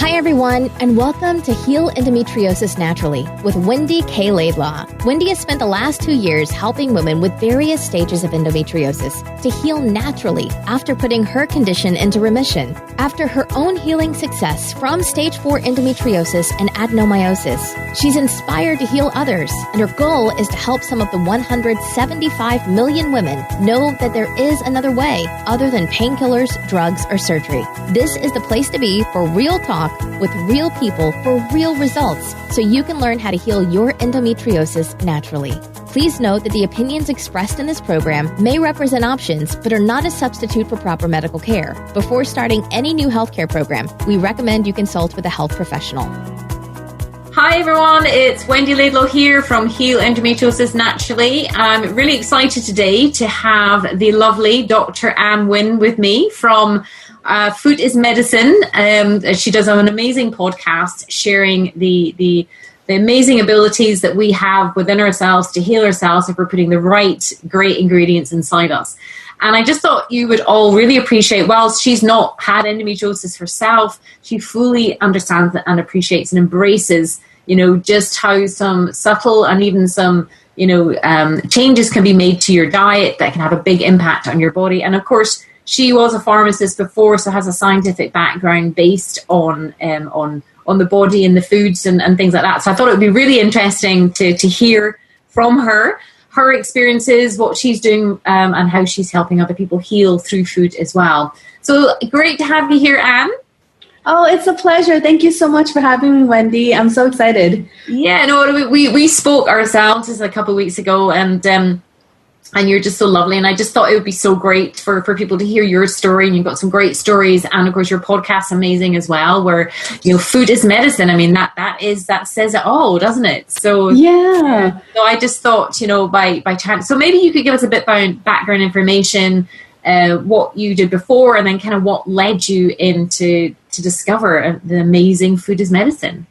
Hi, everyone, and welcome to Heal Endometriosis Naturally with Wendy K Laidlaw. Wendy has spent the last 2 years helping women with various stages of endometriosis to heal naturally after putting her condition into remission. After her own healing success from stage 4 endometriosis and adenomyosis, she's inspired to heal others, and her goal is to help some of the 175 million women know that there is another way other than painkillers, drugs, or surgery. This is the place to be for real talk with real people for real results, so you can learn how to heal your endometriosis naturally. Please note that the opinions expressed in this program may represent options, but are not a substitute for proper medical care. Before starting any new healthcare program, we recommend you consult with a health professional. Hi everyone, it's Wendy Laidlaw here from Heal Endometriosis Naturally. I'm really excited today to have the lovely Dr. Anh with me from Food is Medicine. She does an amazing podcast sharing the amazing abilities that we have within ourselves to heal ourselves if we're putting the right great ingredients inside us. And I just thought you would all really appreciate, whilst she's not had endometriosis herself, she fully understands and appreciates and embraces, just how some subtle and even some, changes can be made to your diet that can have a big impact on your body. And of course, she was a pharmacist before, so has a scientific background based on the body and the foods and things like that. So I thought it would be really interesting to hear from her experiences, what she's doing, and how she's helping other people heal through food as well. So great to have you here, Anh. Oh, it's a pleasure. Thank you so much for having me, Wendy. I'm so excited. Yeah, no, we spoke ourselves just a couple of weeks ago, and you're just so lovely. And I just thought it would be so great for people to hear your story. And you've got some great stories. And of course, your podcast's amazing as well, where, food is medicine. I mean, that says it all, doesn't it? So, yeah. So I just thought, by chance, so maybe you could give us a bit of background information, what you did before, and then kind of what led you into to discover the amazing food is medicine.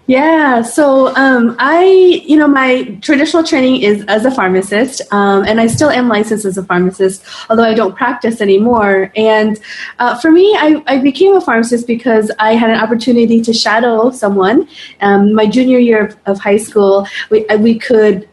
Yeah, so my traditional training is as a pharmacist, and I still am licensed as a pharmacist, although I don't practice anymore. And for me, I became a pharmacist because I had an opportunity to shadow someone. My junior year of high school, we could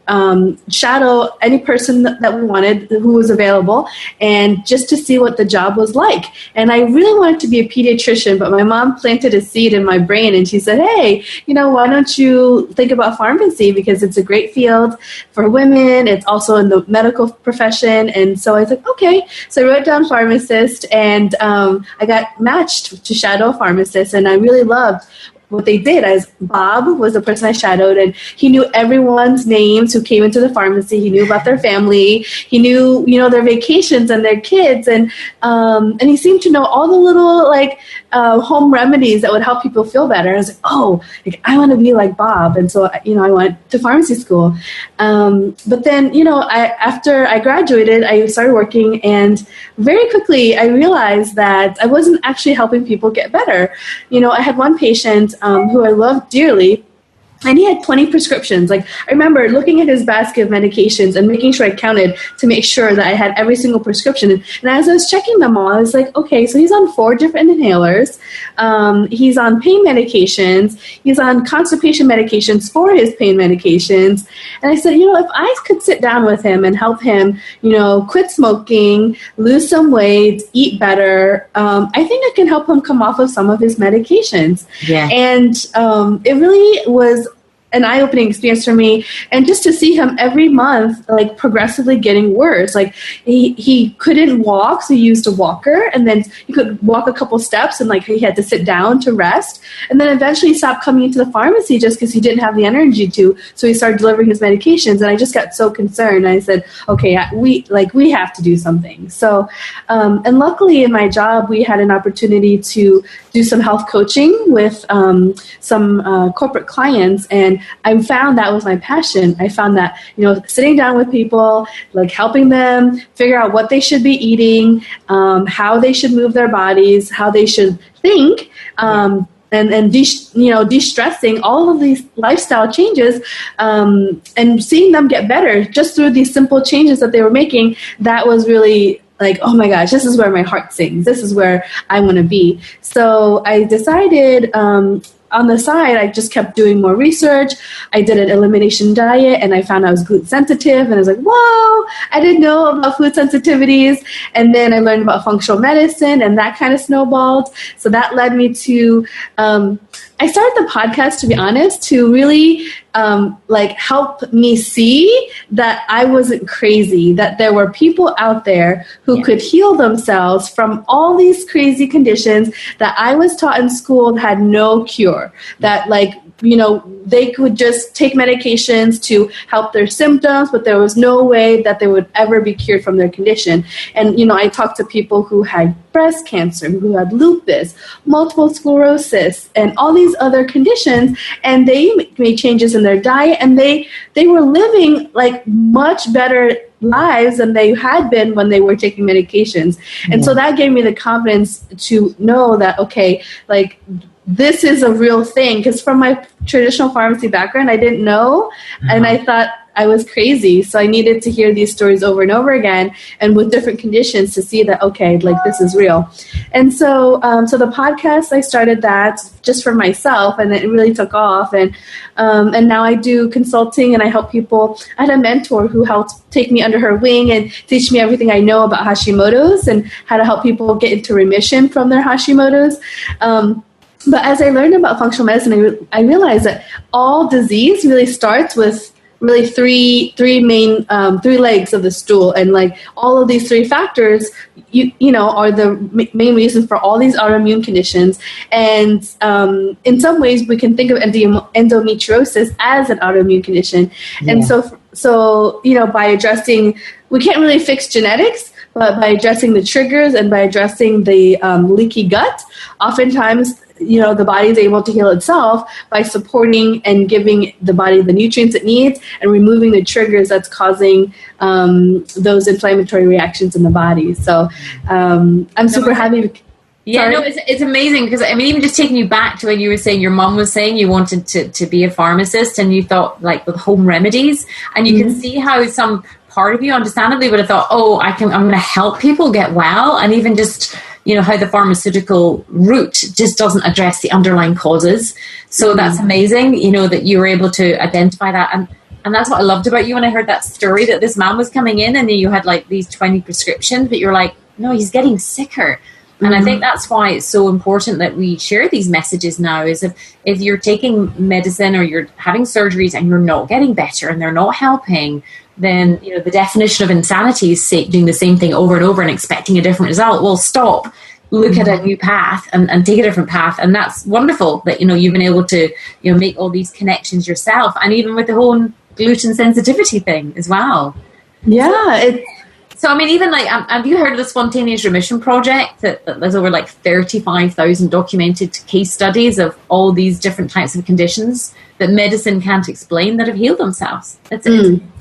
shadow any person that we wanted who was available, and just to see what the job was like. And I really wanted to be a pediatrician, but my mom planted a seed in my brain, and she said, hey, why don't you think about pharmacy, because it's a great field for women. It's also in the medical profession. And so I was like, okay. So I wrote down pharmacist, and I got matched to shadow a pharmacist, and I really loved what they did. As Bob was the person I shadowed, and he knew everyone's names who came into the pharmacy. He knew about their family. He knew, their vacations and their kids, and he seemed to know all the little home remedies that would help people feel better. I was like, I want to be like Bob, and so I went to pharmacy school. But then after I graduated, I started working, and very quickly I realized that I wasn't actually helping people get better. I had one patient who I loved dearly, and he had 20 prescriptions. I remember looking at his basket of medications and making sure I counted to make sure that I had every single prescription. And as I was checking them all, I was like, okay, so he's on 4 different inhalers. He's on pain medications. He's on constipation medications for his pain medications. And I said, if I could sit down with him and help him, quit smoking, lose some weight, eat better, I think I can help him come off of some of his medications. Yeah. And it really was an eye-opening experience for me, and just to see him every month progressively getting worse. He couldn't walk, so he used a walker, and then he could walk a couple steps, and he had to sit down to rest, and then eventually he stopped coming into the pharmacy just because he didn't have the energy to, so he started delivering his medications. And I just got so concerned. I said, okay, we have to do something. So and luckily in my job we had an opportunity to do some health coaching with some corporate clients, and I found that was my passion. I found that, sitting down with people, helping them figure out what they should be eating, how they should move their bodies, how they should think, and de-stressing all of these lifestyle changes, and seeing them get better just through these simple changes that they were making. That was really like, oh my gosh, this is where my heart sings. This is where I want to be. So I decided, on the side, I just kept doing more research. I did an elimination diet, and I found I was gluten sensitive. And I was like, whoa, I didn't know about food sensitivities. And then I learned about functional medicine, and that kind of snowballed. So that led me to, I started the podcast, to be honest, to really help me see that I wasn't crazy, that there were people out there who could heal themselves from all these crazy conditions that I was taught in school had no cure, that they could just take medications to help their symptoms, but there was no way that they would ever be cured from their condition. And, I talked to people who had breast cancer, who had lupus, multiple sclerosis, and all these other conditions, and they made changes in their diet, and they were living much better lives than they had been when they were taking medications. And so that gave me the confidence to know that, okay, this is a real thing, because from my traditional pharmacy background, I didn't know, and I thought I was crazy. So I needed to hear these stories over and over again, and with different conditions, to see that, okay, this is real. And so, so the podcast, I started that just for myself, and it really took off. And now I do consulting, and I help people. I had a mentor who helped take me under her wing and teach me everything I know about Hashimoto's and how to help people get into remission from their Hashimoto's. But as I learned about functional medicine, I realized that all disease really starts with really three main three legs of the stool, and all of these three factors, are the main reason for all these autoimmune conditions. And in some ways, we can think of endometriosis as an autoimmune condition. Yeah. And so by addressing, we can't really fix genetics, but by addressing the triggers and by addressing the leaky gut, oftentimes, the body is able to heal itself by supporting and giving the body the nutrients it needs and removing the triggers that's causing those inflammatory reactions in the body. So I'm super happy. Yeah, no, it's amazing, because even just taking you back to when you were saying your mom was saying you wanted to be a pharmacist, and you thought with home remedies, and you can see how some part of you understandably would have thought, I'm going to help people get well, and even just how the pharmaceutical route just doesn't address the underlying causes. So that's amazing, that you were able to identify that. And that's what I loved about you when I heard that story, that this man was coming in and you had these 20 prescriptions, but you're like, no, he's getting sicker. And I think that's why it's so important that we share these messages now, is if you're taking medicine or you're having surgeries and you're not getting better and they're not helping, then the definition of insanity is doing the same thing over and over and expecting a different result. Well, stop, look at a new path and take a different path. And that's wonderful that you've been able to make all these connections yourself, and even with the whole gluten sensitivity thing as well. Yeah. So even have you heard of the Spontaneous Remission Project? That there's over 35,000 documented case studies of all these different types of conditions that medicine can't explain that have healed themselves. It's amazing.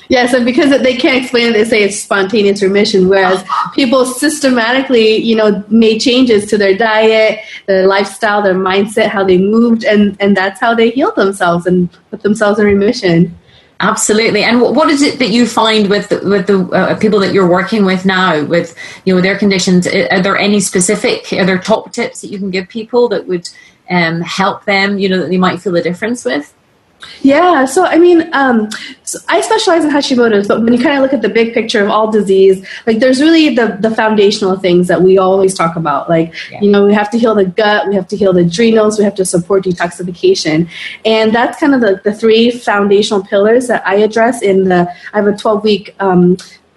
Yes, and because they can't explain it, they say it's spontaneous remission, whereas people systematically, made changes to their diet, their lifestyle, their mindset, how they moved, and that's how they healed themselves and put themselves in remission. Absolutely. And what is it that you find with the people that you're working with now, with their conditions? Are there any are there top tips that you can give people that would help them, that they might feel a difference with? Yeah, so so I specialize in Hashimoto's, but when you kind of look at the big picture of all disease, there's really the foundational things that we always talk about. we have to heal the gut, we have to heal the adrenals, we have to support detoxification. And that's kind of the three foundational pillars that I address I have a 12-week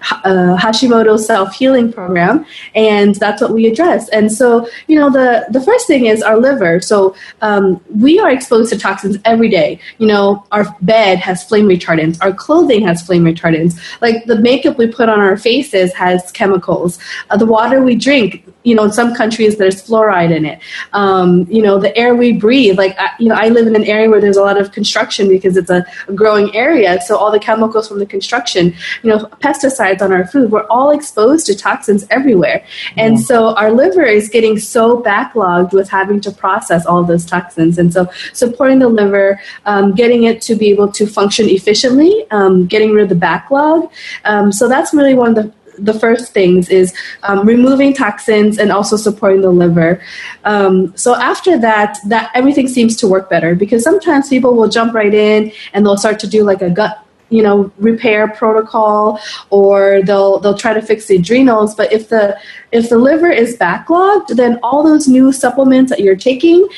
Hashimoto self-healing program, and that's what we address. And so, the first thing is our liver. So we are exposed to toxins every day. Our bed has flame retardants, our clothing has flame retardants, the makeup we put on our faces has chemicals, the water we drink, in some countries there's fluoride in it, the air we breathe, I live in an area where there's a lot of construction because it's a growing area, so all the chemicals from the construction, pesticides on our food, we're all exposed to toxins everywhere. And so our liver is getting so backlogged with having to process all of those toxins. And so supporting the liver, getting it to be able to function efficiently, getting rid of the backlog. So that's really one of the first things is removing toxins and also supporting the liver. So after that everything seems to work better, because sometimes people will jump right in and they'll start to do like a gut repair protocol, or they'll try to fix the adrenals. But if the liver is backlogged, then all those new supplements that you're taking,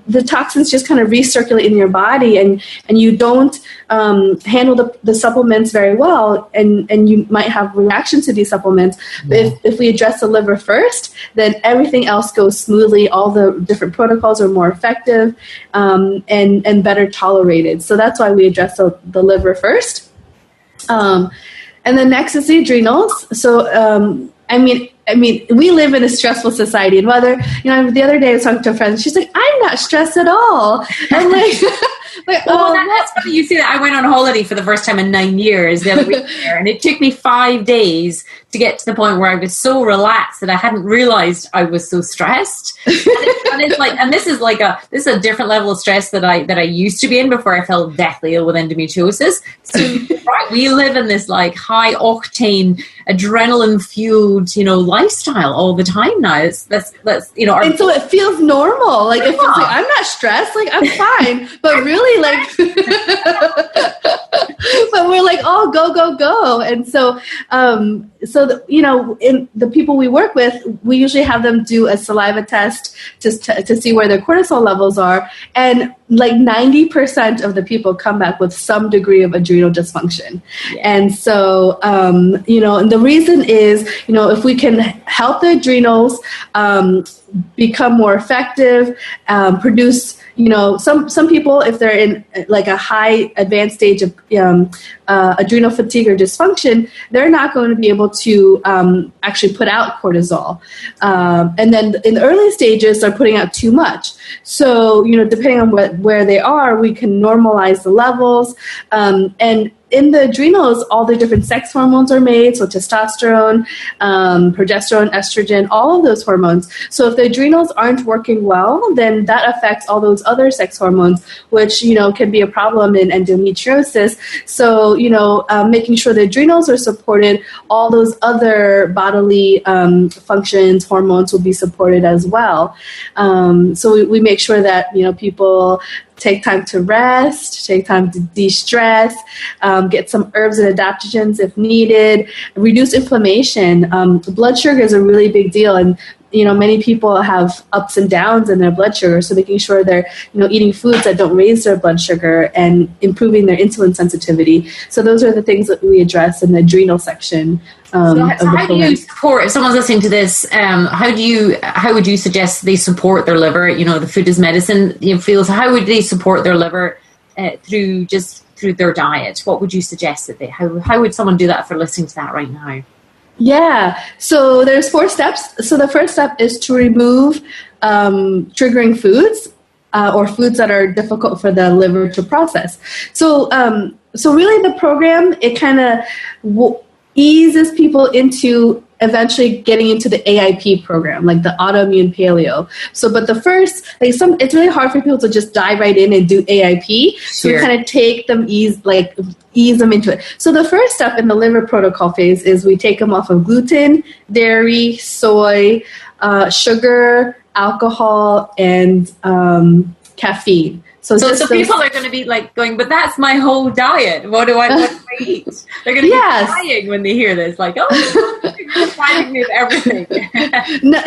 the toxins just kind of recirculate in your body, and you don't handle the supplements very well, and you might have reactions to these supplements. But if we address the liver first, then everything else goes smoothly. All the different protocols are more effective and better tolerated. So that's why we address the liver first. And then next is the adrenals. So, I mean, we live in a stressful society, and whether, the other day I was talking to a friend, and she's like, I'm not stressed at all. I'm like, that's funny you say that. I went on holiday for the first time in 9 years the other week there, and it took me 5 days to get to the point where I was so relaxed that I hadn't realized I was so stressed. And this is a different level of stress that I used to be in before I fell deathly ill with endometriosis. So right, we live in this like high octane, adrenaline fueled, lifestyle all the time now. And so it feels normal. Like it feels like I'm not stressed. Like I'm fine. But really, like, but we're like, oh, go. And so, in the people we work with, we usually have them do a saliva test to see where their cortisol levels are. And like 90% of the people come back with some degree of adrenal dysfunction. Yeah. And so, and the reason is, if we can help the adrenals become more effective, produce, some people, if they're in like a high advanced stage of adrenal fatigue or dysfunction, they're not going to be able to actually put out cortisol. And then in the early stages, they're putting out too much. So, depending on where they are, we can normalize the levels. And in the adrenals, all the different sex hormones are made, so testosterone, progesterone, estrogen, all of those hormones. So if the adrenals aren't working well, then that affects all those other sex hormones, which, can be a problem in endometriosis. So, making sure the adrenals are supported, all those other bodily functions, hormones will be supported as well. So we make sure that, people take time to rest, take time to de-stress, get some herbs and adaptogens if needed, reduce inflammation. Blood sugar is a really big deal, and many people have ups and downs in their blood sugar, so making sure they're eating foods that don't raise their blood sugar and improving their insulin sensitivity. So those are the things that we address in the adrenal section. So how do you support, if someone's listening to this, how would you suggest they support their liver? The food is medicine, feels. How would they support their liver through their diet? What would you suggest that how would someone do that if they're listening to that right now? Yeah, so there's 4 steps. So the first step is to remove triggering foods or foods that are difficult for the liver to process. So really the program, it kind of eases people into eventually getting into the AIP program, like the autoimmune paleo. So, but the first, it's really hard for people to just dive right in and do AIP. So we kind of take them, ease them into it. So the first step in the liver protocol phase is we take them off of gluten, dairy, soy, sugar, alcohol, and caffeine. So people are going to be like going, but that's my whole diet. What do I eat? They're going to be crying when they hear this, like, oh, you're fighting with everything.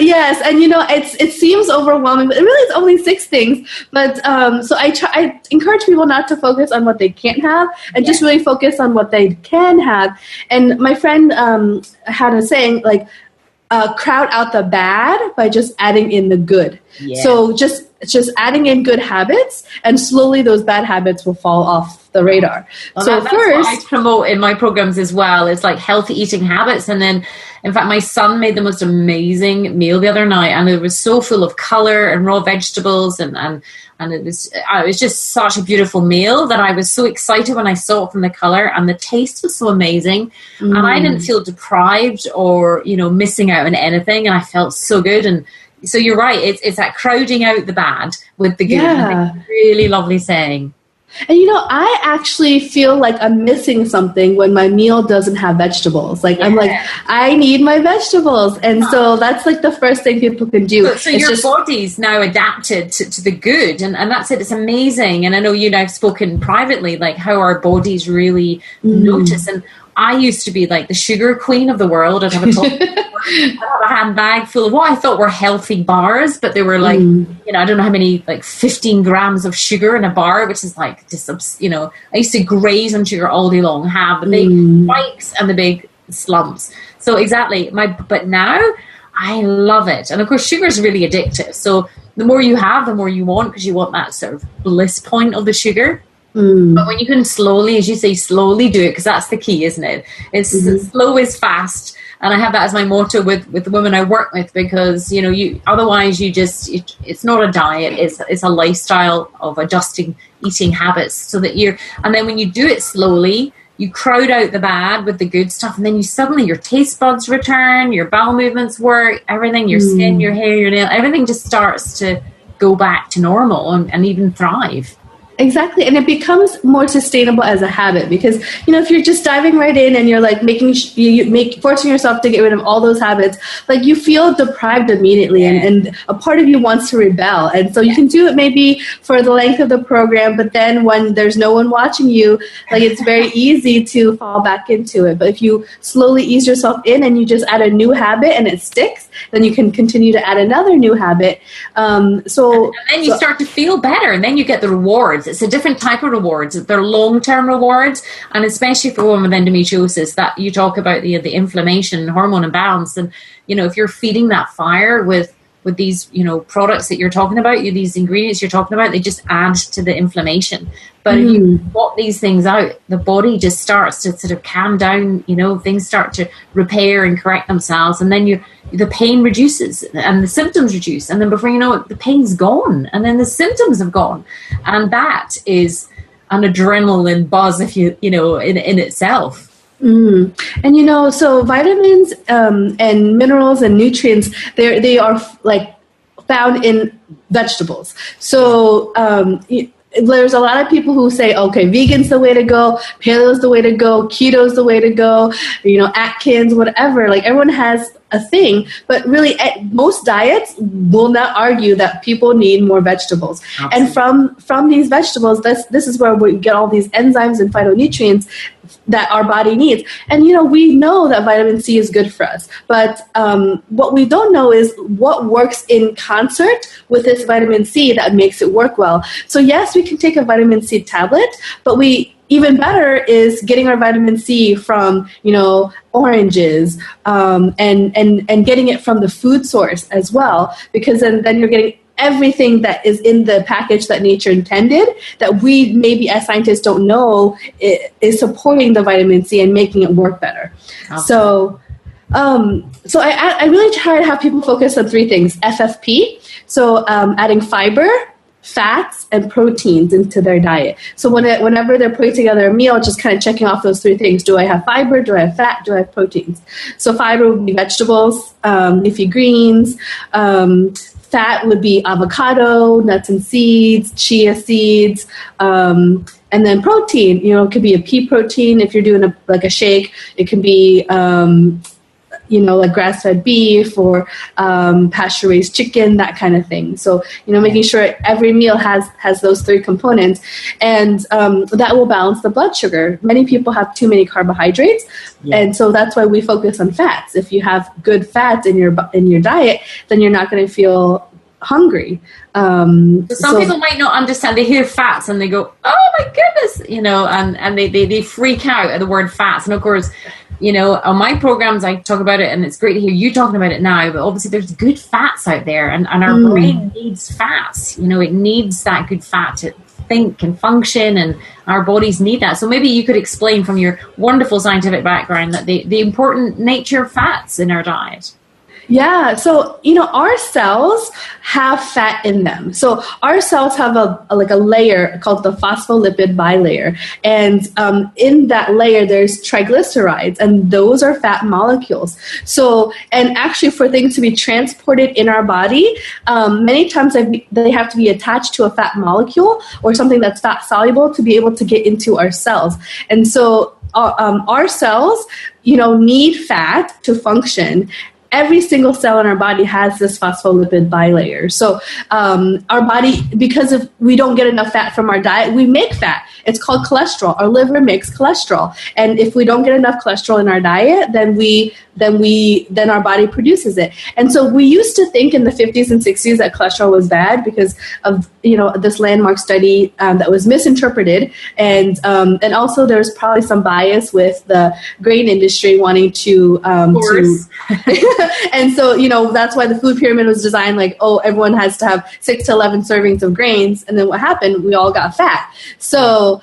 Yes, and it seems overwhelming, but it really is only 6 things. But so I encourage people not to focus on what they can't have, and just really focus on what they can have. And my friend had a saying like, crowd out the bad by just adding in the good. Yeah. So just adding in good habits, and slowly those bad habits will fall off the radar. Well, that's what I promote in my programs as well. It's like healthy eating habits. And then, in fact, my son made the most amazing meal the other night, and it was so full of color and raw vegetables, and it was just such a beautiful meal that I was so excited when I saw it from the color, and the taste was so amazing. And I didn't feel deprived or, missing out on anything, and I felt so good. And so you're right, it's that crowding out the bad with the good. Yeah. Really lovely saying. And I actually feel like I'm missing something when my meal doesn't have vegetables. Like, I'm like, I need my vegetables. And so that's like the first thing people can do. So your body's now adapted to the good. And that's it. It's amazing. And I know you and I have spoken privately, like how our bodies really notice. And I used to be like the sugar queen of the world. I'd have a handbag full of what I thought were healthy bars, but they were like, I don't know how many, like 15 grams of sugar in a bar, which is like just, I used to graze on sugar all day long, have the big spikes and the big slumps. So exactly, but now I love it. And of course, sugar is really addictive. So the more you have, the more you want, because you want that sort of bliss point of the sugar. But when you can slowly, as you say, slowly do it, because that's the key, isn't it? It's slow is fast. And I have that as my motto with the women I work with, because, otherwise it's not a diet, it's a lifestyle of adjusting eating habits so that and then when you do it slowly, you crowd out the bad with the good stuff. And then your taste buds return, your bowel movements work, everything, your skin, your hair, your nail, everything just starts to go back to normal and even thrive. Exactly. And it becomes more sustainable as a habit, because, if you're just diving right in and you're like forcing yourself to get rid of all those habits, like you feel deprived immediately and a part of you wants to rebel. And so you can do it maybe for the length of the program, but then when there's no one watching you, like it's very easy to fall back into it. But if you slowly ease yourself in and you just add a new habit and it sticks, then you can continue to add another new habit. And then you start to feel better, and then you get the rewards. It's a different type of rewards. They're long-term rewards, and especially for women with endometriosis, that you talk about the inflammation, hormone imbalance, and if you're feeding that fire with these products that you're talking about, these ingredients you're talking about, they just add to the inflammation. But if you swap these things out, the body just starts to sort of calm down. Things start to repair and correct themselves, and then the pain reduces and the symptoms reduce, and then before you know it, the pain's gone, and then the symptoms have gone, and that is an adrenaline buzz, if in itself. And so vitamins and minerals and nutrients, they are like found in vegetables. So there's a lot of people who say, okay, vegan's the way to go, paleo's the way to go, keto's the way to go, Atkins, whatever. Like everyone has a thing, but really most diets will not argue that people need more vegetables. Absolutely. And from these vegetables, this is where we get all these enzymes and phytonutrients that our body needs. And, we know that vitamin C is good for us, but what we don't know is what works in concert with this vitamin C that makes it work well. So yes, we can take a vitamin C tablet, but even better is getting our vitamin C from, oranges, and getting it from the food source as well, because then you're getting everything that is in the package that nature intended, that we maybe as scientists don't know is supporting the vitamin C and making it work better. Okay. So I really try to have people focus on three things: FFP, so adding fiber, fats, and proteins into their diet. So whenever they're putting together a meal, just kind of checking off those three things. Do I have fiber? Do I have fat? Do I have proteins? So fiber would be vegetables, leafy greens. Fat would be avocado, nuts and seeds, chia seeds, and then protein. It could be a pea protein if you're doing a shake. It can be like grass-fed beef or pasture-raised chicken, that kind of thing. So, making sure every meal has those three components, and that will balance the blood sugar. Many people have too many carbohydrates, and so that's why we focus on fats. If you have good fats in your diet, then you're not going to feel hungry. Some people might not understand. They hear fats and they go, "Oh my goodness," and they freak out at the word fats. And of course, on my programs, I talk about it, and it's great to hear you talking about it now, but obviously there's good fats out there, and our brain needs fats. It needs that good fat to think and function, and our bodies need that. So maybe you could explain from your wonderful scientific background that the important nature of fats in our diet. Yeah. So, our cells have fat in them. So our cells have a layer called the phospholipid bilayer. And in that layer, there's triglycerides, and those are fat molecules. So, and actually for things to be transported in our body, many times they have to be attached to a fat molecule or something that's fat soluble to be able to get into our cells. And so our cells, need fat to function. Every single cell in our body has this phospholipid bilayer. So our body, because if we don't get enough fat from our diet, we make fat. It's called cholesterol. Our liver makes cholesterol. And if we don't get enough cholesterol in our diet, then our body produces it. And so we used to think in the 50s and 60s that cholesterol was bad because of this landmark study that was misinterpreted, and also there's probably some bias with the grain industry wanting to and so that's why the food pyramid was designed like, everyone has to have 6 to 11 servings of grains, and then what happened? We all got fat. So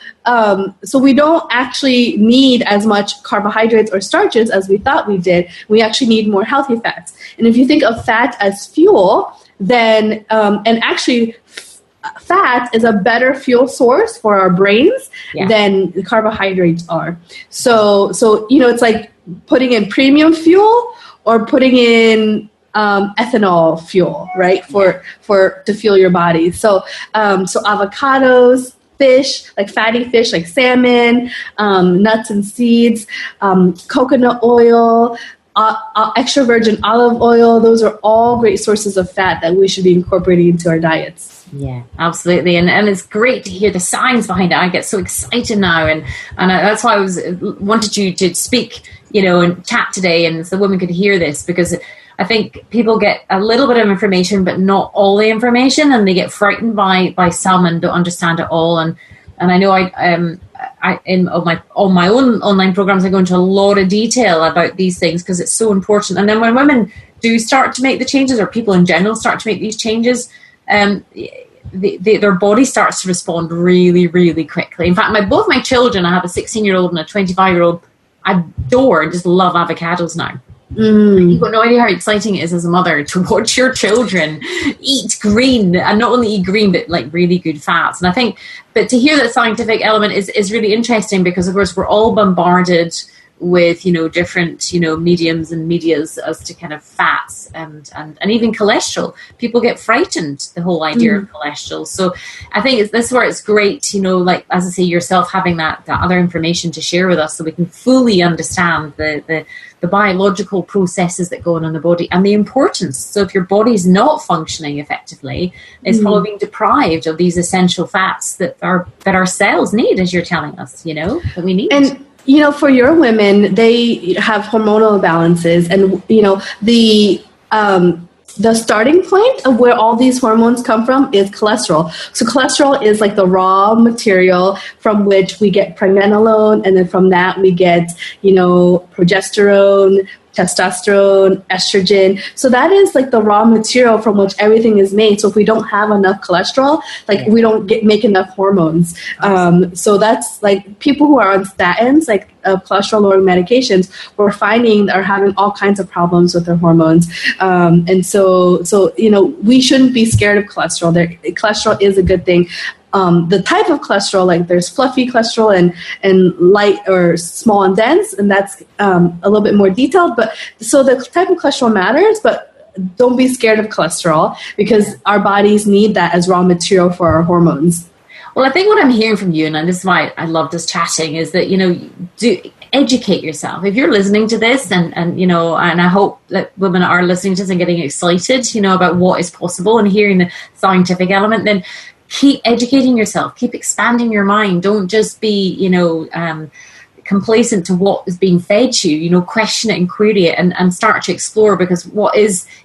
we don't actually need as much carbohydrates or starches as we thought we did. We actually need more healthy fats. And if you think of fat as fuel, then and actually fat is a better fuel source for our brains than the carbohydrates are. So it's like putting in premium fuel or putting in ethanol fuel, right? To fuel your body. So avocados, fish, like fatty fish, like salmon, nuts and seeds, coconut oil, extra virgin olive oil. Those are all great sources of fat that we should be incorporating into our diets. Yeah, absolutely. And it's great to hear the science behind it. I get so excited now. And that's why I wanted you to speak, and chat today, and so women could hear this, because I think people get a little bit of information, but not all the information, and they get frightened by some and don't understand it all. And I know on my own online programs, I go into a lot of detail about these things because it's so important. And then when women do start to make the changes, or people in general start to make these changes, their body starts to respond really, really quickly. In fact, both my children, I have a 16-year-old and a 25-year-old, adore and just love avocados now. You've got no idea how exciting it is as a mother to watch your children eat green, and not only eat green, but like really good fats. And I think, but to hear that scientific element is really interesting, because of course we're all bombarded with, different, mediums and medias as to kind of fats and even cholesterol. People get frightened, the whole idea of cholesterol. So I think this is where it's great, like, as I say, yourself having that other information to share with us, so we can fully understand the biological processes that go on in the body and the importance. So if your body's not functioning effectively, it's probably being deprived of these essential fats that our cells need, as you're telling us, that we need. And for your women, they have hormonal imbalances, and the starting point of where all these hormones come from is cholesterol. So cholesterol is like the raw material from which we get pregnenolone, and then from that we get, progesterone, testosterone, estrogen. So that is like the raw material from which everything is made. So if we don't have enough cholesterol, we don't make enough hormones. So that's like people who are on statins, like cholesterol lowering medications, we're finding are having all kinds of problems with their hormones. And so we shouldn't be scared of cholesterol. Cholesterol is a good thing. The type of cholesterol, like there's fluffy cholesterol and light or small and dense, and that's a little bit more detailed. But so the type of cholesterol matters, but don't be scared of cholesterol, because our bodies need that as raw material for our hormones. Well, I think what I'm hearing from you, and this is why I love this chatting, is that, do educate yourself. If you're listening to this, and I hope that women are listening to this and getting excited, about what is possible and hearing the scientific element, then keep educating yourself, keep expanding your mind. Don't just be, complacent to what is being fed to you, question it and query it and start to explore, because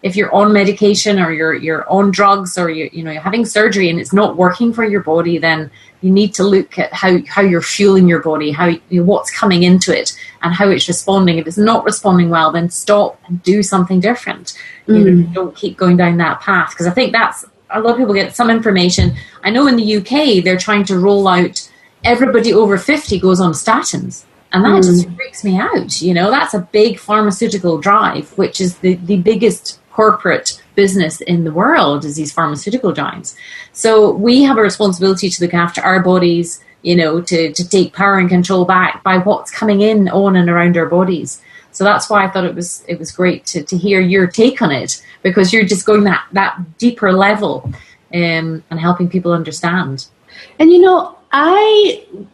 if you're on medication or you're on drugs or you're having surgery and it's not working for your body, then you need to look at how you're fueling your body, how what's coming into it and how it's responding. If it's not responding well, then stop and do something different. Don't keep going down that path, because I think that's, a lot of people get some information. I know in the UK they're trying to roll out, everybody over 50 goes on statins. And that just freaks me out. You know, that's a big pharmaceutical drive, which is the biggest corporate business in the world, is these pharmaceutical giants. So we have a responsibility to look after our bodies, you know, to take power and control back by what's coming in on and around our bodies. So that's why I thought it was great to hear your take on it, because you're just going that deeper level and helping people understand. And, you know,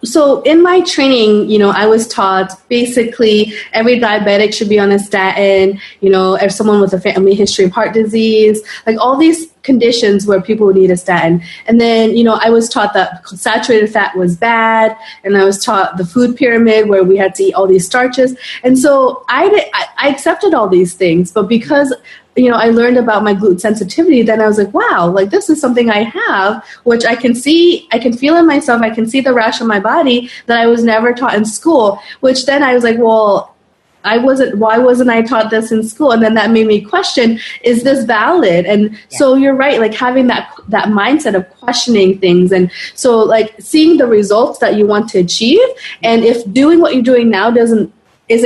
so in my training, you know, I was taught basically every diabetic should be on a statin, you know, if someone with a family history of heart disease, like all these conditions where people would need a statin. And then, you know, I was taught that saturated fat was bad, and I was taught the food pyramid where we had to eat all these starches. And so I accepted all these things, but because, you know, I learned about my gluten sensitivity, then I was like, wow, like this is something I have, which I can see, I can feel in myself, I can see the rash on my body that I was never taught in school, which then I was like, well, why wasn't I taught this in school? And then that made me question, is this valid? And so you're right, like having that mindset of questioning things. And so like seeing the results that you want to achieve. And if doing what you're doing now isn't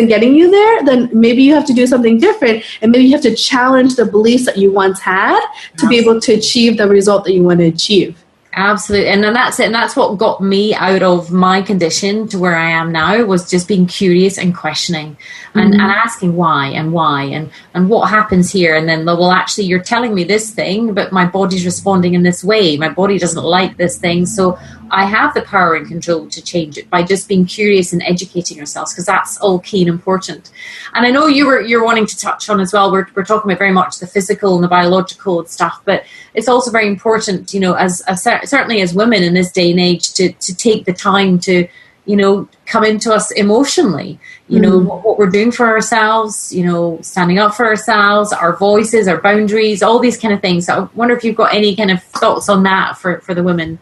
getting you there, then maybe you have to do something different. And maybe you have to challenge the beliefs that you once had to be able to achieve the result that you want to achieve. Absolutely. And then that's it. And that's what got me out of my condition to where I am now, was just being curious and questioning and asking why and what happens here. And then, well, actually, you're telling me this thing, but my body's responding in this way. My body doesn't like this thing. So I have the power and control to change it by just being curious and educating ourselves, because that's all key and important. And I know you're wanting to touch on as well. We're talking about very much the physical and the biological and stuff, but it's also very important, you know, as certainly as women in this day and age, to take the time to, you know, come into us emotionally, you know, what we're doing for ourselves, you know, standing up for ourselves, our voices, our boundaries, all these kind of things. So I wonder if you've got any kind of thoughts on that for the women.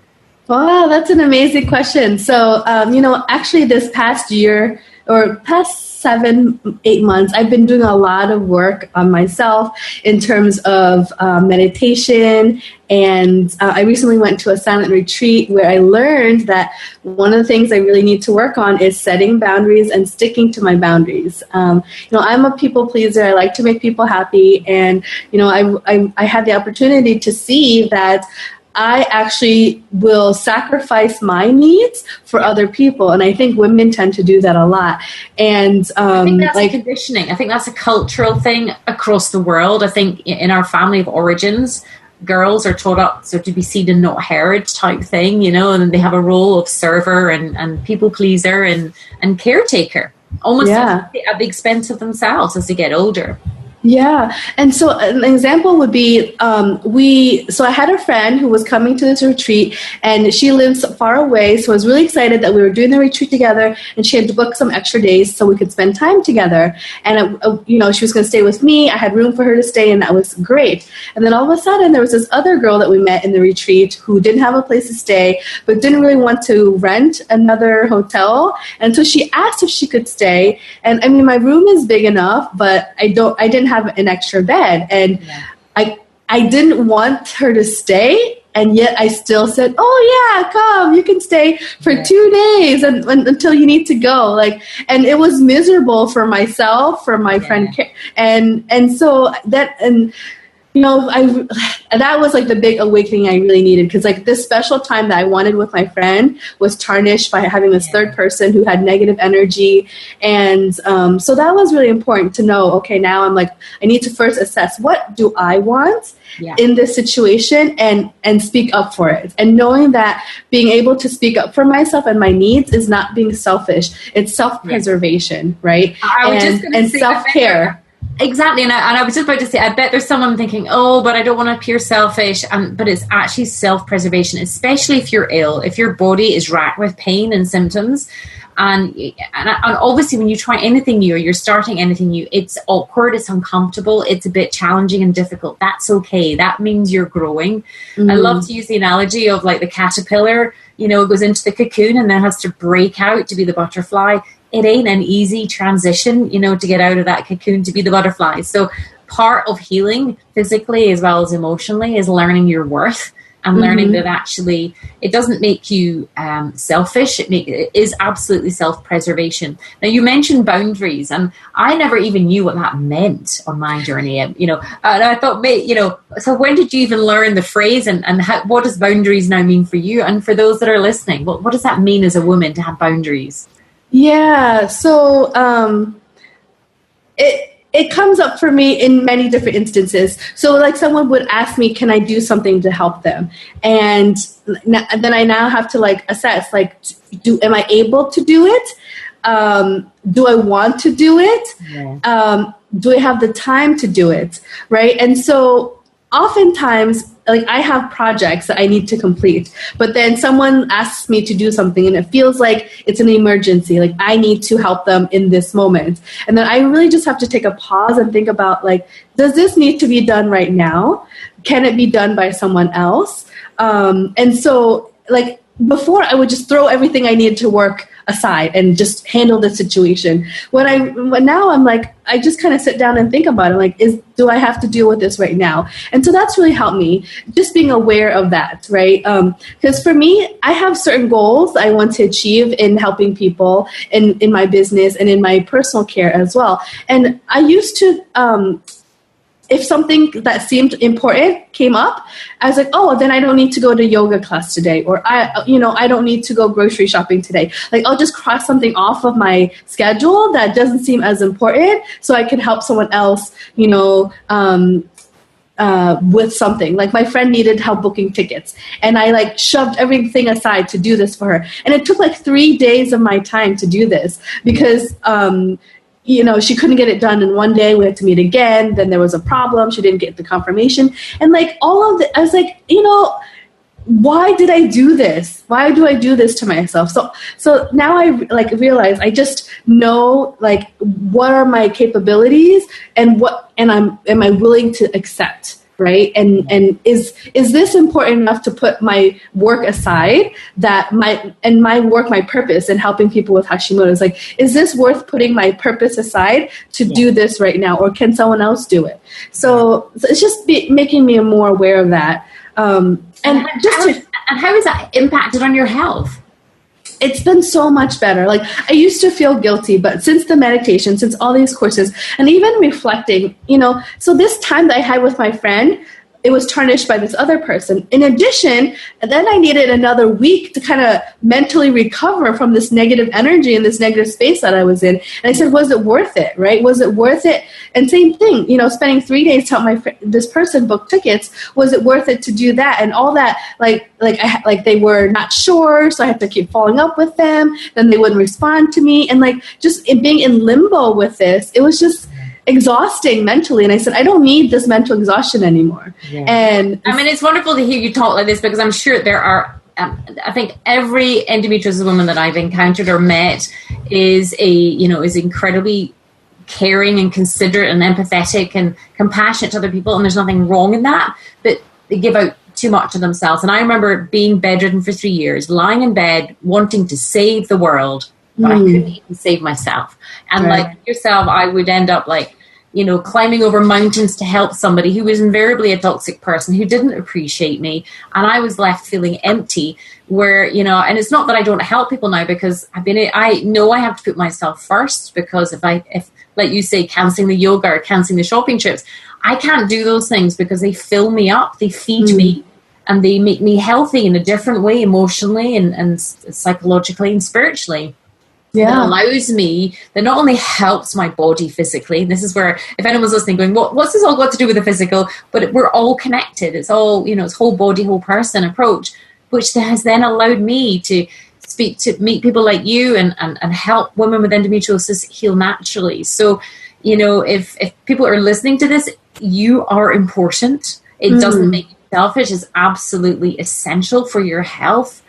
Wow, that's an amazing question. So, you know, actually this past year or past 7-8 months, I've been doing a lot of work on myself in terms of meditation. And I recently went to a silent retreat where I learned that one of the things I really need to work on is setting boundaries and sticking to my boundaries. You know, I'm a people pleaser. I like to make people happy. And, you know, I had the opportunity to see that I actually will sacrifice my needs for other people. And I think women tend to do that a lot. And I think that's conditioning. I think that's a cultural thing across the world. I think in our family of origins, girls are taught up so to be seen and not heard type thing, you know, and they have a role of server and people pleaser and caretaker, almost at the expense of themselves as they get older. Yeah. And so an example would be, so I had a friend who was coming to this retreat, and she lives far away. So I was really excited that we were doing the retreat together, and she had to book some extra days so we could spend time together. And, you know, she was going to stay with me. I had room for her to stay, and that was great. And then all of a sudden there was this other girl that we met in the retreat who didn't have a place to stay, but didn't really want to rent another hotel. And so she asked if she could stay. And I mean, my room is big enough, but I didn't have an extra bed, and I didn't want her to stay, and yet I still said, oh yeah, come, you can stay for 2 days and until you need to go. Like, and it was miserable for myself, for my friend, and so that, and you know, that was like the big awakening I really needed, because like this special time that I wanted with my friend was tarnished by having this third person who had negative energy. And so that was really important to know, okay, now I'm like, I need to first assess, what do I want in this situation, and speak up for it. And knowing that being able to speak up for myself and my needs is not being selfish. It's self-preservation, right? And self-care. Exactly, and I was just about to say, I bet there's someone thinking, oh, but I don't want to appear selfish, but it's actually self-preservation, especially if you're ill, if your body is racked with pain and symptoms, and obviously when you try anything new or you're starting anything new, it's awkward, it's uncomfortable, it's a bit challenging and difficult. That's okay. That means you're growing. I love to use the analogy of like the caterpillar, you know, goes into the cocoon and then has to break out to be the butterfly. It ain't an easy transition, you know, to get out of that cocoon to be the butterfly. So part of healing physically as well as emotionally is learning your worth and learning that actually it doesn't make you selfish. It is absolutely self-preservation. Now, you mentioned boundaries, and I never even knew what that meant on my journey. And, and I thought, so when did you even learn the phrase, and what does boundaries now mean for you? And for those that are listening, what does that mean as a woman to have boundaries? Yeah, so it comes up for me in many different instances. So like someone would ask me, can I do something to help them? And then I now have to like assess, like, am I able to do it? Do I want to do it? Yeah. Do I have the time to do it? Right. And so oftentimes, like, I have projects that I need to complete, but then someone asks me to do something and it feels like it's an emergency. Like, I need to help them in this moment. And then I really just have to take a pause and think about, like, does this need to be done right now? Can it be done by someone else? And so, like, before I would just throw everything I needed to work aside and just handle the situation. When now I'm like, I just kind of sit down and think about it. Like, do I have to deal with this right now? And so that's really helped me, just being aware of that, right? Because for me, I have certain goals I want to achieve in helping people in my business and in my personal care as well. And I used to, if something that seemed important came up, I was like, oh, then I don't need to go to yoga class today, or I don't need to go grocery shopping today. Like, I'll just cross something off of my schedule that doesn't seem as important, so I can help someone else, with something. Like, my friend needed help booking tickets, and I like shoved everything aside to do this for her. And it took like 3 days of my time to do this because, she couldn't get it done in one day. We had to meet again. Then there was a problem. She didn't get the confirmation. And like all of the, I was like, why did I do this? Why do I do this to myself? So now I like realize I just know like what are my capabilities and am I willing to accept? Right. And is this important enough to put my work aside, that my purpose in helping people with Hashimoto's, like, is this worth putting my purpose aside to do this right now? Or can someone else do it? So it's just making me more aware of that. And how has that impacted on your health? It's been so much better. Like, I used to feel guilty, but since the meditation, since all these courses, and even reflecting, so this time that I had with my friend, it was tarnished by this other person. In addition, then I needed another week to kind of mentally recover from this negative energy and this negative space that I was in. And I said, was it worth it, right? Was it worth it? And same thing, spending 3 days to help this person book tickets, was it worth it to do that? And all that, like they were not sure, so I had to keep following up with them. Then they wouldn't respond to me. And like just being in limbo with this, it was just exhausting mentally. And I said, I don't need this mental exhaustion anymore. Yeah. And I mean, it's wonderful to hear you talk like this, because I'm sure there are, I think every endometriosis woman that I've encountered or met is incredibly caring and considerate and empathetic and compassionate to other people. And there's nothing wrong in that, but they give out too much of themselves. And I remember being bedridden for 3 years, lying in bed, wanting to save the world, but I couldn't even save myself. And like yourself, I would end up climbing over mountains to help somebody who was invariably a toxic person who didn't appreciate me. And I was left feeling empty where, and it's not that I don't help people now, because I know I have to put myself first, because if like you say, cancelling the yoga or cancelling the shopping trips, I can't do those things because they fill me up, they feed me, and they make me healthy in a different way, emotionally and psychologically and spiritually. Yeah. That allows me, that not only helps my body physically, and this is where, if anyone's listening going, what's this all got to do with the physical? But we're all connected. It's all, it's whole body, whole person approach, which has then allowed me to meet people like you and help women with endometriosis heal naturally. So, if people are listening to this, you are important. It doesn't make you selfish. It's absolutely essential for your health,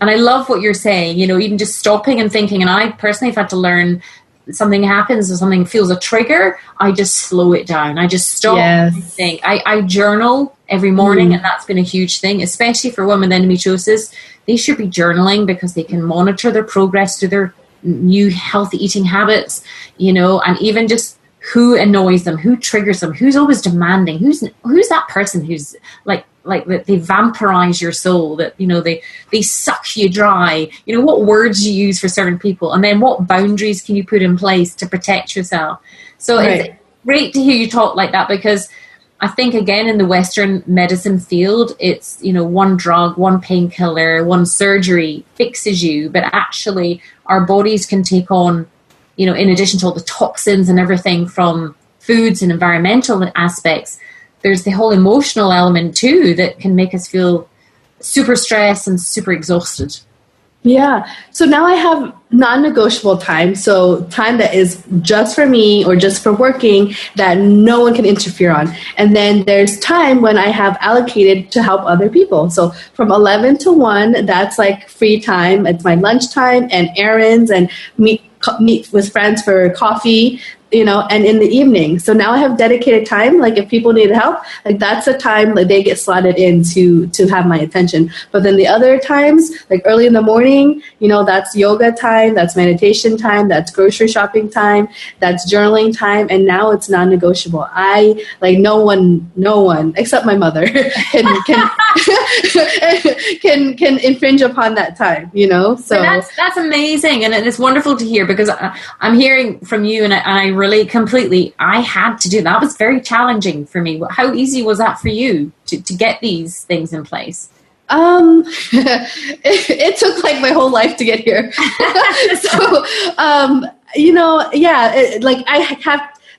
and I love what you're saying, even just stopping and thinking. And I personally have had to learn, something happens or something feels a trigger, I just slow it down. I just stop and think. I journal every morning, and that's been a huge thing, especially for women with endometriosis. They should be journaling because they can monitor their progress through their new healthy eating habits, and even just who annoys them, who triggers them, who's always demanding, who's that person who's like like that they vampirize your soul, that, you know, they suck you dry. You know, what words you use for certain people, and then what boundaries can you put in place to protect yourself? So It's great to hear you talk like that, because I think, again, in the Western medicine field, it's, you know, one drug, one painkiller, one surgery fixes you. But actually, our bodies can take on, you know, in addition to all the toxins and everything from foods and environmental aspects, there's the whole emotional element too that can make us feel super stressed and super exhausted. Yeah. So now I have non-negotiable time. So time that is just for me or just for working that no one can interfere on. And then there's time when I have allocated to help other people. So from 11 to 1, that's like free time. It's my lunchtime and errands and meet with friends for coffee, you know, and in the evening. So now I have dedicated time. Like if people need help, like that's the time that they get slotted in to have my attention. But then the other times, like early in the morning, you know, that's yoga time, that's meditation time, that's grocery shopping time, that's journaling time. And now it's non-negotiable. I, like, no one except my mother can infringe upon that time, you know? So that's amazing. And it's wonderful to hear, because I'm hearing from you, and I relate completely. I had to do that. That was very challenging for me. How easy was that for you to get these things in place? It took like my whole life to get here. So, you know, yeah,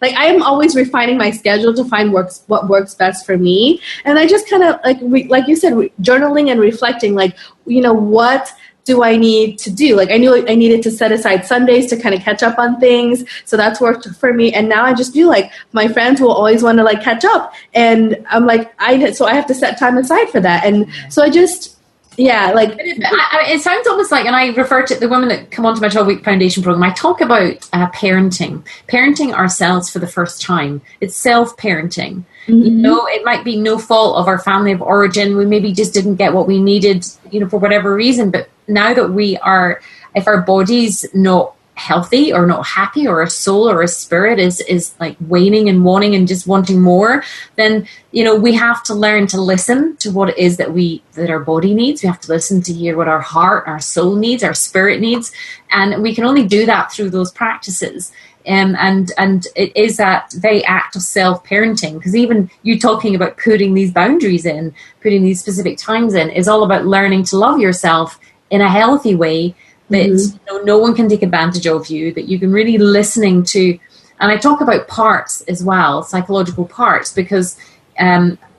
I am always refining my schedule to find what works best for me. And I just kind of, like you said, journaling and reflecting, like, you know, what do I need to do? Like, I knew I needed to set aside Sundays to kind of catch up on things. So that's worked for me. And now I just feel like my friends will always want to like catch up. And I'm like, so I have to set time aside for that. And so I just, yeah, like it sounds almost like, and I refer to the women that come onto my 12-week foundation program, I talk about parenting ourselves for the first time. It's self-parenting. Mm-hmm. You know, it might be no fault of our family of origin. We maybe just didn't get what we needed, you know, for whatever reason. But now that if our body's not healthy or not happy, or a soul or a spirit is like waning and wanting and just wanting more, then, you know, we have to learn to listen to what it is that our body needs. We have to listen to hear what our heart, our soul needs, our spirit needs. And we can only do that through those practices. And it is that very act of self-parenting, because even you talking about putting these boundaries in, putting these specific times in, is all about learning to love yourself in a healthy way, that you know, no one can take advantage of you, that you can really listening to. And I talk about parts as well, psychological parts, because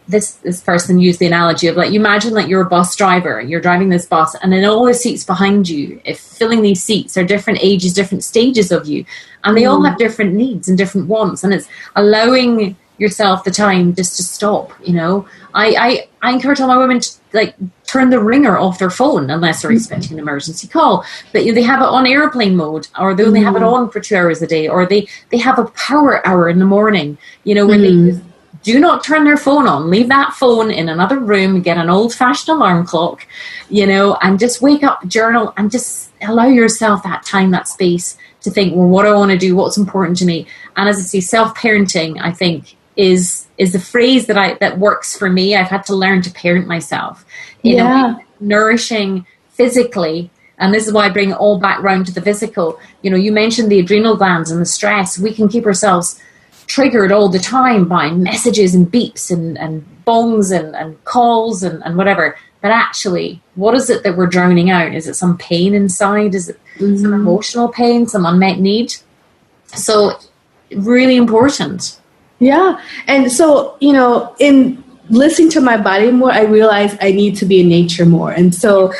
this person used the analogy of, like, you imagine like you're a bus driver, you're driving this bus, and then all the seats behind you, if filling these seats are different ages, different stages of you, and they all have different needs and different wants, and it's allowing yourself the time just to stop. You know, I encourage all my women to like turn the ringer off their phone unless they're expecting an emergency call, but they have it on airplane mode, or they only have it on for 2 hours a day, or they have a power hour in the morning, you know, where they just do not turn their phone on, leave that phone in another room, get an old-fashioned alarm clock, you know, and just wake up, journal, and just allow yourself that time, that space to think, well, what do I want to do? What's important to me? And as I say, self-parenting, I think, is the phrase that works for me. I've had to learn to parent myself in a way, nourishing physically. And this is why I bring it all back round to the physical. You know, you mentioned the adrenal glands and the stress. We can keep ourselves triggered all the time by messages and beeps and bongs and calls and whatever. But actually, what is it that we're drowning out? Is it some pain inside? Is it some emotional pain, some unmet need? So really important. Yeah. And so, you know, in listening to my body more, I realized I need to be in nature more. And so,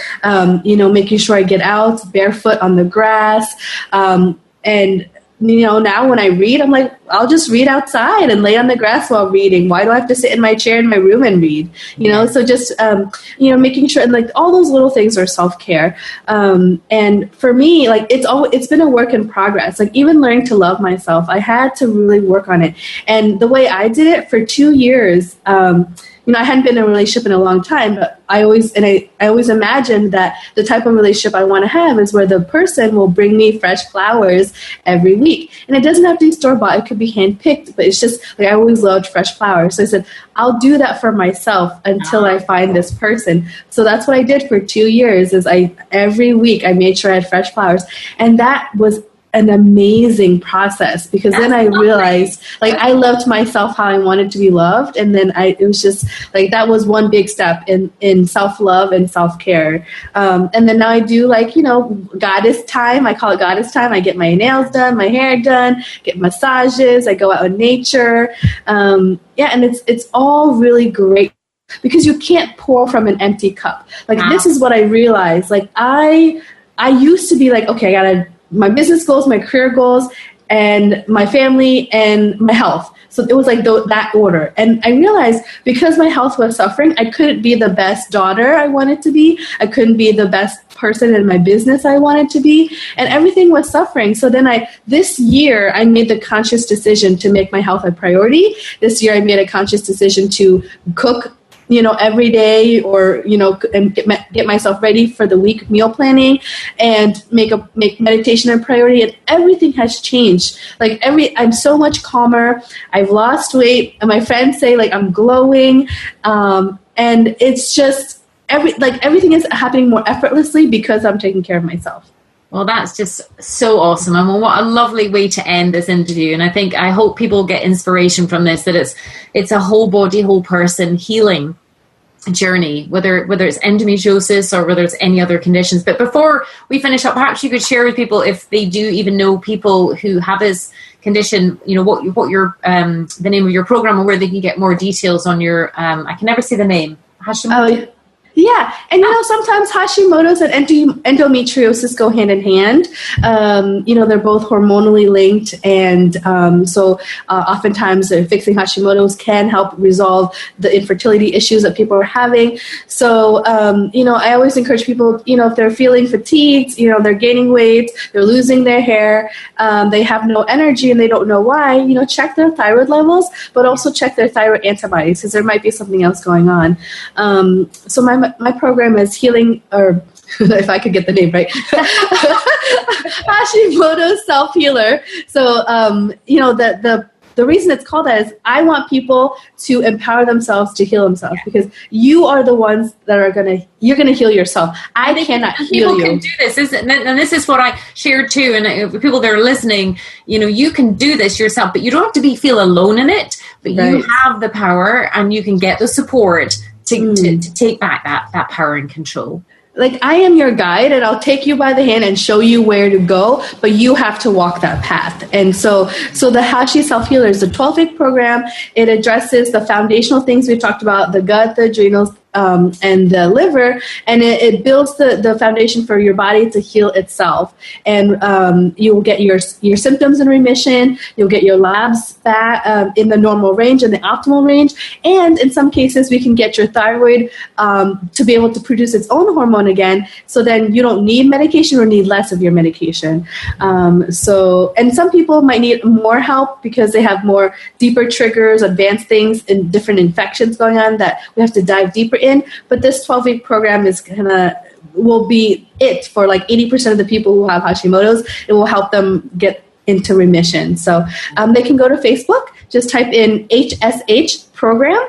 you know, making sure I get out barefoot on the grass, and you know, now when I read, I'm like, I'll just read outside and lay on the grass while reading. Why do I have to sit in my chair in my room and read? You know, so just, you know, making sure, and like all those little things are self-care. And for me, like it's been a work in progress. Like even learning to love myself, I had to really work on it. And the way I did it for 2 years, I hadn't been in a relationship in a long time, but I always imagined that the type of relationship I want to have is where the person will bring me fresh flowers every week. And it doesn't have to be store-bought. It could be hand-picked, but it's just like I always loved fresh flowers. So I said, I'll do that for myself until I find this person. So that's what I did for 2 years is every week I made sure I had fresh flowers. And that was an amazing process because then I realized like I loved myself how I wanted to be loved. And then it was just like that was one big step in self-love and self-care. And then now I do goddess time. I call it goddess time. I get my nails done, my hair done, get massages. I go out in nature. And it's all really great because you can't pour from an empty cup. Like this is what I realized. Like I used to be like, okay, I gotta my business goals, my career goals, and my family and my health. So it was like that order. And I realized because my health was suffering, I couldn't be the best daughter I wanted to be. I couldn't be the best person in my business I wanted to be. And everything was suffering. So then this year, I made the conscious decision to make my health a priority. This year, I made a conscious decision to cook every day or, and get myself ready for the week meal planning and make meditation a priority. And everything has changed. Like I'm so much calmer. I've lost weight and my friends say like I'm glowing. And it's just everything is happening more effortlessly because I'm taking care of myself. Well, that's just so awesome. I mean, what a lovely way to end this interview. And I hope people get inspiration from this, that it's a whole body, whole person healing journey, whether it's endometriosis or whether it's any other conditions. But before we finish up, perhaps you could share with people, if they do even know people who have this condition, what your the name of your program or where they can get more details on your I can never say the name. Hashimoto. Yeah, and sometimes Hashimoto's and endometriosis go hand in hand. They're both hormonally linked, and so oftentimes fixing Hashimoto's can help resolve the infertility issues that people are having. So, I always encourage people, if they're feeling fatigued, they're gaining weight, they're losing their hair, they have no energy and they don't know why, check their thyroid levels, but also check their thyroid antibodies because there might be something else going on. So my program is healing, or if I could get the name right, Hashimoto's Self-Healer. So, the reason it's called that is I want people to empower themselves to heal themselves because you are the ones that you're going to heal yourself. I cannot heal you. People can do this, isn't it? And this is what I shared too. And people that are listening, you can do this yourself, but you don't have to feel alone in it, but right. You have the power and you can get the support to take back that power and control. Like I am your guide and I'll take you by the hand and show you where to go, but you have to walk that path. And so the Hashi Self-Healer is a 12-week program. It addresses the foundational things we've talked about, the gut, the adrenals, and the liver, and it builds the foundation for your body to heal itself. And you will get your symptoms in remission. You'll get your labs back in the normal range and the optimal range. And in some cases, we can get your thyroid to be able to produce its own hormone again. So then you don't need medication or need less of your medication. And some people might need more help because they have more deeper triggers, advanced things, and different infections going on that we have to dive deeper in. But this 12-week program will be it for like 80% of the people who have Hashimoto's. It will help them get into remission. So they can go to Facebook, just type in HSH Program.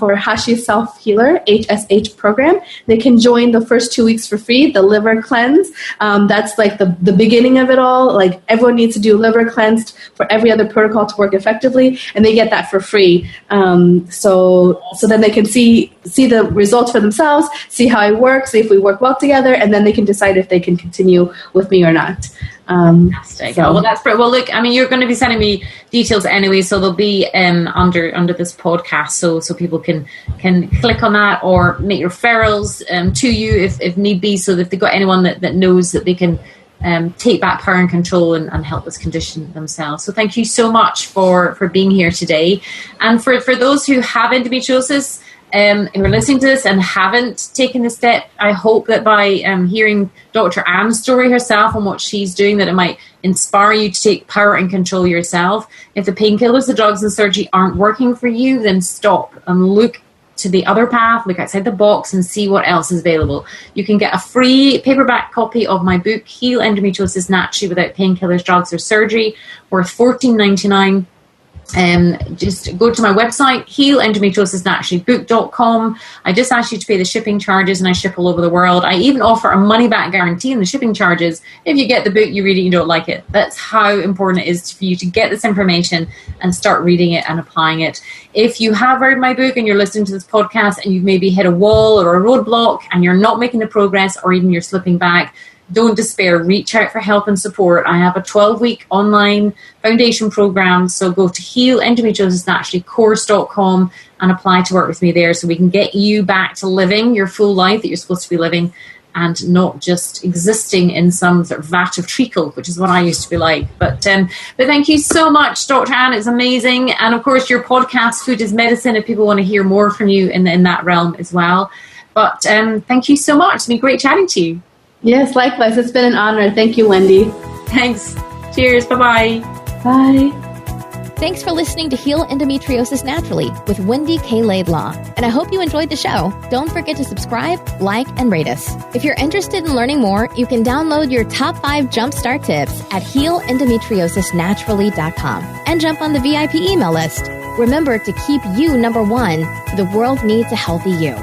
For Hashi Self-Healer, HSH Program. They can join the first 2 weeks for free, the liver cleanse. That's like the beginning of it all. Like everyone needs to do liver cleanse for every other protocol to work effectively, and they get that for free. So then they can see the results for themselves, see how I work, see if we work well together, and then they can decide if they can continue with me or not. Fantastic. Well, that's great. Well, look, I mean, you're going to be sending me details anyway, so they'll be under this podcast, so people can click on that or make referrals to you if need be, so that if they've got anyone that knows that they can take back power and control and help this condition themselves. So thank you so much for being here today. And for those who have endometriosis, who are listening to this and haven't taken the step, I hope that by hearing Dr. Ann's story herself and what she's doing, that it might inspire you to take power and control yourself. If the painkillers, the drugs and surgery aren't working for you, then stop and look to the other path, look outside the box and see what else is available. You can get a free paperback copy of my book, Heal Endometriosis Naturally Without Painkillers, Drugs or Surgery, worth $14.99. Just go to my website, healendometriosisnaturallybook.com. I just ask you to pay the shipping charges, and I ship all over the world. I even offer a money-back guarantee in the shipping charges. If you get the book, you read it, you don't like it. That's how important it is for you to get this information and start reading it and applying it. If you have read my book and you're listening to this podcast and you've maybe hit a wall or a roadblock and you're not making the progress, or even you're slipping back, don't despair. Reach out for help and support. I have a 12-week online foundation program. So go to healendometriosisnaturallycourse.com and apply to work with me there, so we can get you back to living your full life that you're supposed to be living, and not just existing in some sort of vat of treacle, which is what I used to be like. But thank you so much, Dr. Ann. It's amazing. And of course, your podcast, Food is Medicine, if people want to hear more from you in that realm as well. But thank you so much. It's been great chatting to you. Yes, likewise. It's been an honor. Thank you, Wendy. Thanks. Cheers. Bye-bye. Bye. Thanks for listening to Heal Endometriosis Naturally with Wendy K Laidlaw. And I hope you enjoyed the show. Don't forget to subscribe, like, and rate us. If you're interested in learning more, you can download your top 5 jumpstart tips at healendometriosisnaturally.com and jump on the VIP email list. Remember to keep you number one. The world needs a healthy you.